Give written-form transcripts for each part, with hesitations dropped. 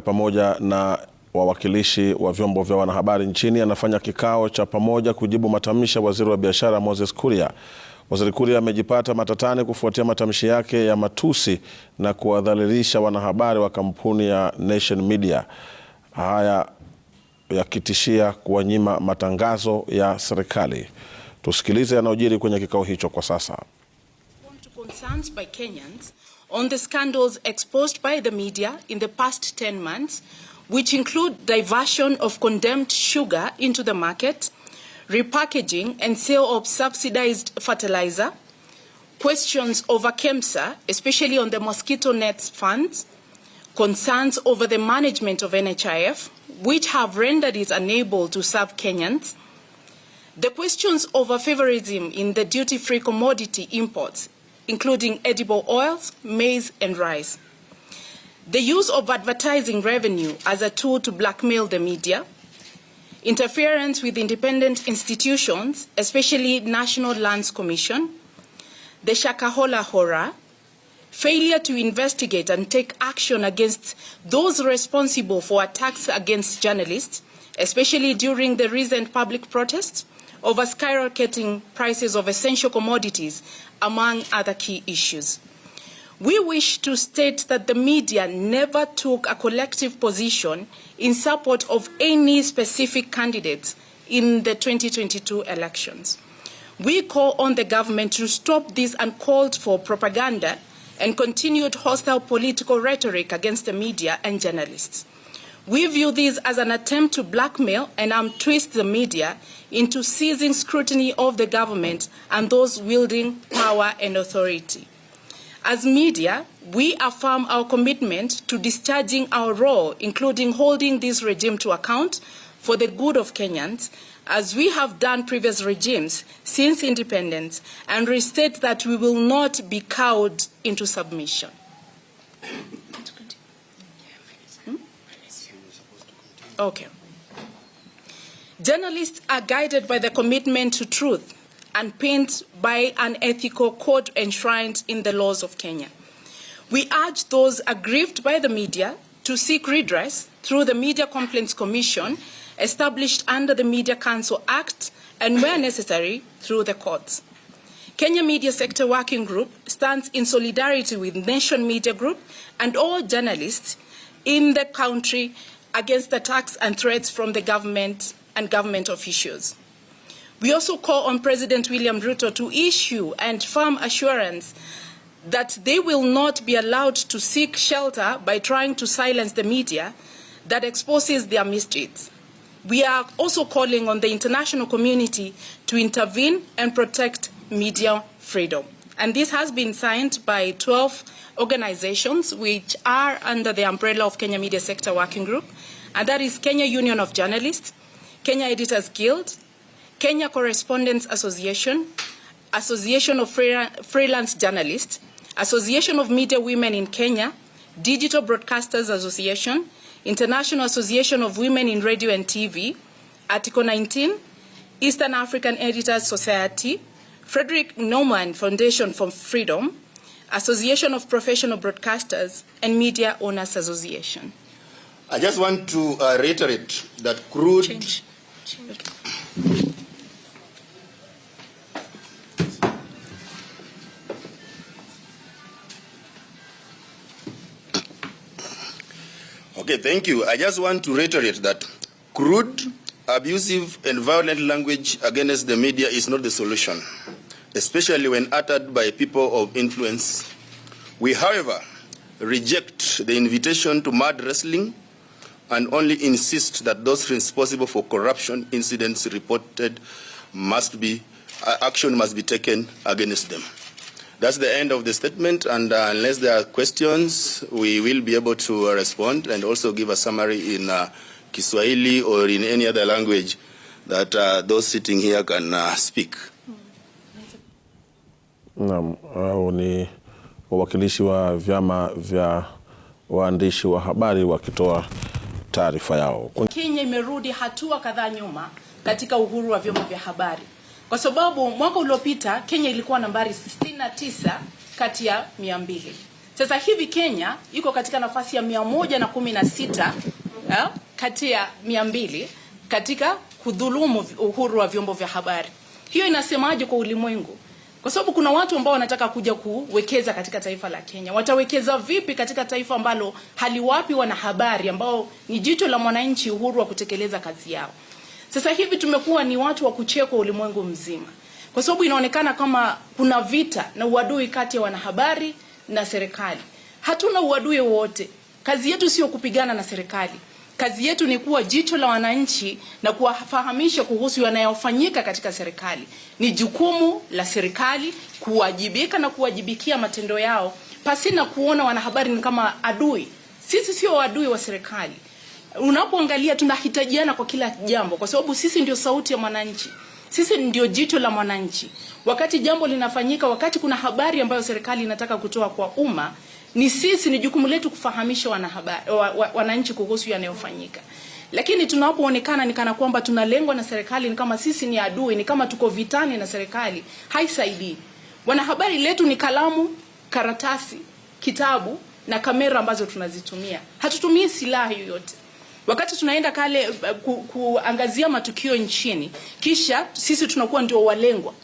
Pamoja na wawakilishi wa vyombo vya wanahabari nchini anafanya kikao cha pamoja kujibu matamshi ya Waziri wa Biashara Moses Kuria. Waziri Kuria amejipata matatani kufuatia matamshi yake ya matusi na kuwadhalilisha wanahabari wa kampuni ya Nchini. Haya yakitishia kuwanyima matangazo ya serikali. Tusikilize yanayojiri kwenye kikao hicho kwa sasa. Concerns by Kenyans on the scandals exposed by the media in the past 10 months, which include diversion of condemned sugar into the market, repackaging and sale of subsidized fertilizer, questions over KEMSA, especially on the mosquito nets funds, concerns over the management of NHIF, which have rendered it unable to serve Kenyans, the questions over favorism in the duty-free commodity imports, including edible oils, maize, and rice. The use of advertising revenue as a tool to blackmail the media, interference with independent institutions, especially National Lands Commission, the Shakahola horror, failure to investigate and take action against those responsible for attacks against journalists, especially during the recent public protests over skyrocketing prices of essential commodities, among other key issues. We wish to state that the media never took a collective position in support of any specific candidates in the 2022 elections. We call on the government to stop this uncalled for propaganda and continued hostile political rhetoric against the media and journalists. We view this as an attempt to blackmail and twist the media into seizing scrutiny of the government and those wielding power and authority. As media, we affirm our commitment to discharging our role, including holding this regime to account for the good of Kenyans, as we have done previous regimes since independence, and restate that we will not be cowed into submission. Okay. Journalists are guided by the commitment to truth and paint by an ethical code enshrined in the laws of Kenya. We urge those aggrieved by the media to seek redress through the Media Complaints Commission established under the Media Council Act and, where necessary, through the courts. Kenya Media Sector Working Group stands in solidarity with Nation Media Group and all journalists in the country against attacks and threats from the government and government officials. We also call on President William Ruto to issue and firm assurance that they will not be allowed to seek shelter by trying to silence the media that exposes their misdeeds. We are also calling on the international community to intervene and protect media freedom. And this has been signed by 12 organizations which are under the umbrella of Kenya Media Sector Working Group, and that is Kenya Union of Journalists, Kenya Editors Guild, Kenya Correspondents Association, Association of Freelance Journalists, Association of Media Women in Kenya, Digital Broadcasters Association, International Association of Women in Radio and TV, Article 19, Eastern African Editors Society, Frederick Naumann Foundation for Freedom, Association of Professional Broadcasters, and Media Owners Association. I just want to reiterate that crude... Change. Okay, thank you. I just want to reiterate that crude, abusive, and violent language against the media is not the solution, especially when uttered by people of influence. We, however, reject the invitation to mud wrestling and only insist that those responsible for corruption incidents reported action must be taken against them. That's the end of the statement, and unless there are questions, we will be able to respond and also give a summary in Kiswahili or in any other language that those sitting here can speak. Naam, ni wawakilishi wa vyama vya waandishi wa habari wakitoa taarifa yao. Kenya imerudi hatua kadhaa nyuma katika uhuru wa vyombo vya habari. Kwa sababu mwaka uliopita Kenya ilikuwa nambari 69 kati ya 200. Sasa hivi Kenya iko katika nafasi ya 116 kati ya 200 katika kudhulumu uhuru wa vyombo vya habari. Hiyo inasemaje kwa ulimwengu? Kwa sababu kuna watu ambao wanataka kuja kuwekeza katika taifa la Kenya. Watawekeza vipi katika taifa ambalo haliwapi wanahabari ambao ni jicho la mwananchi uhuru wa kutekeleza kazi yao? Sasa hivi tumekuwa ni watu wa kuchekwa ulimwengu mzima. Kwa sababu inaonekana kama kuna vita na uadui kati ya wanahabari na serikali. Hatuna uadui wowote. Kazi yetu sio kupigana na serikali. Kazi yetu ni kuwa jicho la wananchi na kuwafahamisha kuhusu yanayofanyika katika serikali. Ni jukumu la serikali kuwajibika na kuwajibikia matendo yao pasina kuona wanahabari ni kama adui. Sisi sio adui wa serikali. Unapoangalia tunahitajiana kwa kila jambo kwa sababu sisi ndio sauti ya mwananchi. Sisi ndio jicho la mwananchi. Wakati jambo linafanyika, wakati kuna habari ambayo serikali inataka kutoa kwa umma, ni jukumu letu kufahamisha wananchi kuhusu yanayofanyika. Lakini tunapoonekana ni kana kwamba tunalengwa na serikali, ni kama sisi ni adui, ni kama tuko vitani na serikali, haisaidii. Wanahabari letu ni kalamu, karatasi, kitabu na kamera ambazo tunazitumia. Hatutumii silaha yoyote. Wakati tunaenda kuangazia matukio nchini, kisha sisi tunakuwa ndio walengwa.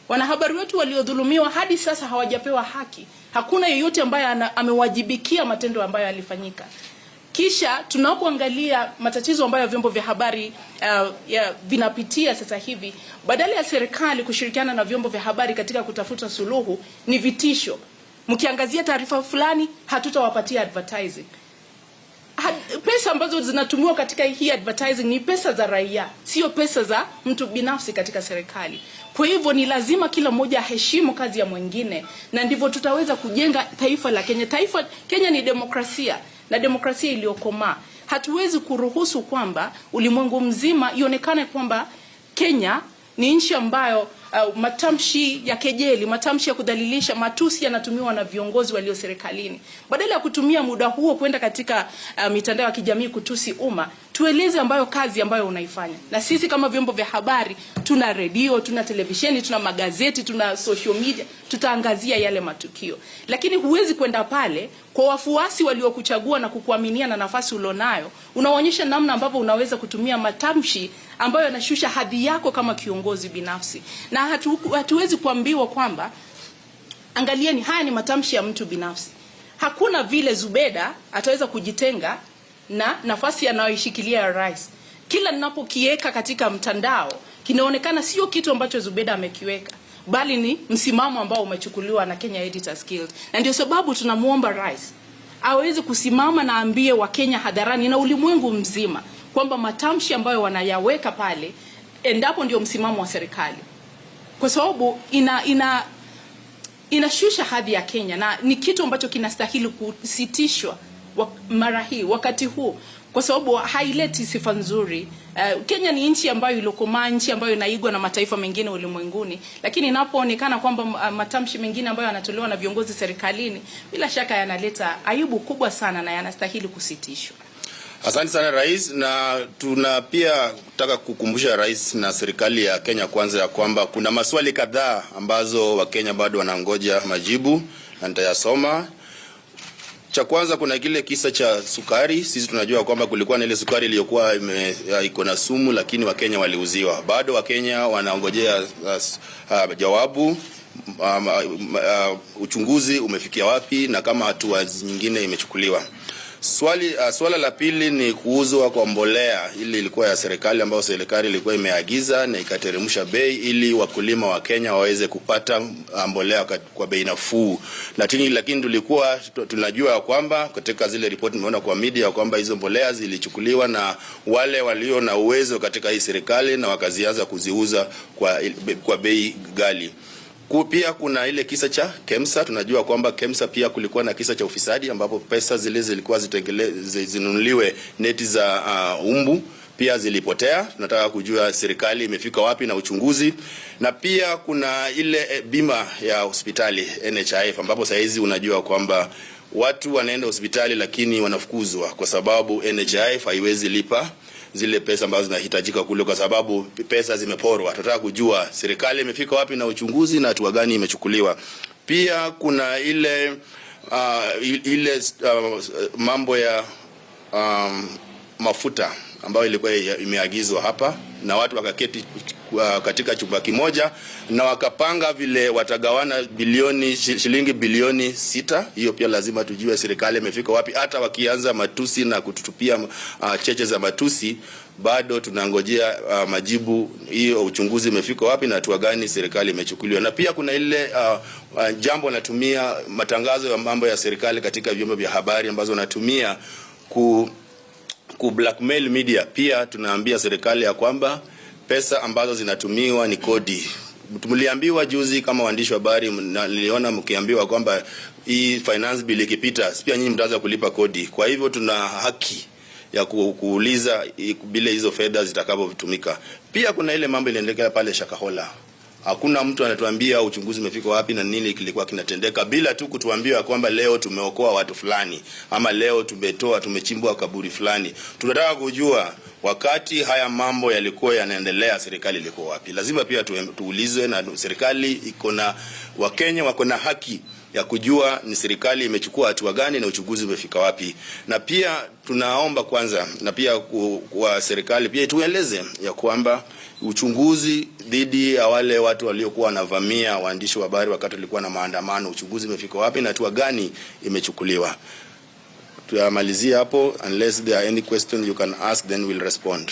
Wanahabari wetu waliodhulumiwa hadi sasa hawajapewa haki. Hakuna yeyote ambaye amewajibikia matendo ambayo yalifanyika. Kisha tunapoangalia matatizo ambayo vyombo vya habari vinapitia sasa hivi, badala ya serikali kushirikiana na vyombo vya habari katika kutafuta suluhu, ni vitisho. Mkiangazia taarifa fulani, hatutawapatia advertising. Pesa ambazo zinatumiwa katika hii advertising ni pesa za raia, sio pesa za mtu binafsi katika serikali. Kwa hivyo ni lazima kila mmoja aheshimu kazi ya mwingine, na ndivyo tutaweza kujenga taifa la Kenya. Kenya ni demokrasia, na demokrasia iliyokomaa. Hatuwezi kuruhusu kwamba ulimwengu mzima ionekane kwamba Kenya ni nchi ambayo matamshi ya kejeli, matamshi ya kudhalilisha, matusi yanatumiwa na viongozi walio serikalini. Badala ya kutumia muda huo kwenda katika mitandao ya kijamii kutusi umma, tueleze kazi ambayo unaifanya. Na sisi kama vyombo vya habari, tuna redio, tuna televisheni, tuna magazeti, tuna social media, tutaangazia yale matukio. Lakini huwezi kwenda pale kwa wafuasi waliokuchagua na kukuaminia na nafasi ulionayo, unaonyesha namna ambavyo unaweza kutumia matamshi ambayo yanashusha hadhi yako kama kiongozi binafsi. Na hatuwezi kuambiwa kwamba angalieni, haya ni matamshi ya mtu binafsi. Hakuna vile Zubeda ataweza kujitenga na nafasi anayoishikilia ya rais. Kila ninapokiweka katika mtandao, kinaonekana sio kitu ambacho Zubeda amekiweka, bali ni msimamo ambao umechukuliwa na Kenya Editors Guild. Na ndio sababu tunamuomba rais aweze kusimama na ambie wa Kenya hadharani na ulimwengu mzima kwamba matamshi ambayo wanayaweka pale, endapo ndio msimamo wa serikali. Kwa sababu inashusha hadhi ya Kenya, na ni kitu ambacho kinastahili kusitishwa mara hii, wakati huu, kwa sababu haileti sifa nzuri. Kenya ni nchi ambayo ilokomaa, nchi ambayo inaigwa na mataifa mengine ulimwenguni, lakini inapoonekana kwamba matamshi mengine ambayo yanatolewa na viongozi serikalini, bila shaka yanaleta aibu kubwa sana na yanastahili kusitishwa. Asante sana Rais, na tuna pia kutaka kukumbusha Rais na serikali ya Kenya kwanza ya kwamba kuna maswali kadhaa ambazo Wakenya bado wanangoja majibu, na nitayasoma. Cha kwanza, kuna kile kisa cha sukari. Sisi tunajua kwamba kulikuwa na ile sukari iliyokuwa iko na sumu, lakini Wakenya waliuziwa. Bado Wakenya wanaongojea jawabu. Uchunguzi umefikia wapi na kama hatua nyingine imechukuliwa. Swala la pili ni kuuzwa kwa mbolea. Ili ilikuwa ya serikali ambayo serikali ilikuwa imeagiza na ikateremsha bei ili wakulima wa Kenya waweze kupata mbolea kwa bei nafuu. Lakini tulikuwa tunajua kwamba katika zile ripoti tumeona kwa media kwamba hizo mbolea zilichukuliwa na wale walio na uwezo katika hii serikali na wakazianza kuziuza kwa bei ghali. Pia kuna ile kisa cha KEMSA. Tunajua kwamba KEMSA pia kulikuwa na kisa cha ufisadi ambapo pesa zile zilikuwa zinunuliwe neti za umbu pia zilipotea. Tunataka kujua serikali imefika wapi na uchunguzi. Na pia kuna ile bima ya hospitali NHIF ambapo saizi unajua kwamba watu wanaenda hospitali lakini wanafukuzwa kwa sababu NHIF haiwezi lipa zile pesa ambazo zinahitajika kule kwa sababu pesa zimeporwa. Tunataka kujua serikali imefika wapi na uchunguzi na hatua gani imechukuliwa. Pia kuna ile ile mambo ya mafuta ambayo ilikuwa imeagizwa hapa na watu wakaketi katika chumba kimoja na wakapanga vile watagawana shilingi bilioni 6. Hiyo pia lazima tujue serikali imefika wapi. Hata wakianza matusi na kututupia cheche za matusi, bado tunangojea majibu. Hiyo uchunguzi imefika wapi na hatua gani serikali imechukuliwa. Na pia kuna ile jambo natumia matangazo ya mambo ya serikali katika vyombo vya habari ambazo natumia ku blackmail media. Pia tunaambia serikali ya kwamba pesa ambazo zinatumiwa ni kodi. Tuliambiwa juzi kama waandishi wa habari, niliona mkiambiwa kwamba hii finance bill ikipita pia nyinyi mtaanza kulipa kodi. Kwa hivyo tuna haki ya kuuliza bila hizo fedha zitakavyotumika. Pia kuna ile mambo inaendelea pale Shakahola. Hakuna mtu anatuambia uchunguzi umefika wapi na nini kilikuwa kinatendeka, bila tu kutuambia kwamba leo tumeokoa watu fulani ama leo tumechimbwa kaburi fulani. Tunataka kujua wakati haya mambo yalikuwa yanaendelea serikali ilikuwa wapi. Lazima pia tuulizwe, na serikali iko na Wakenya wako na haki ya kujua ni serikali imechukua hatua gani na uchunguzi umefika wapi. Na pia tunaomba kwanza, na pia kwa serikali pia tueleze ya kwamba uchunguzi dhidi ya wale watu waliokuwa wanavamia waandishi wa habari wakati walikuwa na maandamano, uchunguzi umefika wapi na hatua gani imechukuliwa. Tuamalizie hapo. Unless there are any questions you can ask, then we'll respond.